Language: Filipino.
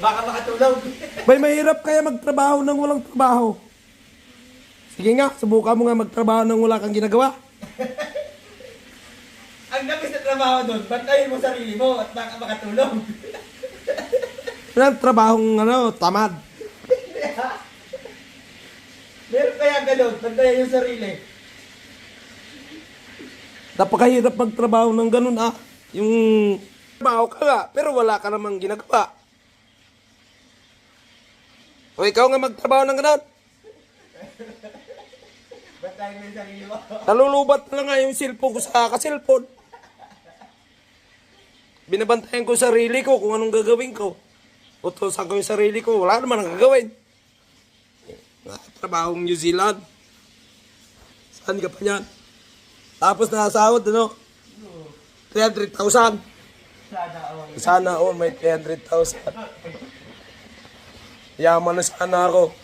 Baka makatulog. Bay, mahirap kaya magtrabaho nang walang trabaho. Sige nga, subukan mo nga magtrabaho nang wala kang ginagawa. Ang labis na trabaho doon, bantayin mo sarili mo at baka makatulog. Walang trabahong tamad. Meron kaya ganun, bantayan yung sarili. Napakahirap magtrabaho ng ganun Yung trabaho ka nga, pero wala ka namang ginagawa. O ikaw nga magtrabaho ng ganun. Bantayan mo yung sarili mo. Nalulubat na nga yung cellphone ko sa kasilpon. Binabantayan ko sarili ko kung anong gagawin ko. Utosan ko yung sarili ko, wala naman ang gagawin. Trabahong New Zealand. Saan ka pa niyan? Tapos nakasahod, 300,000. Sana all may 300,000. Yaman na sana ako.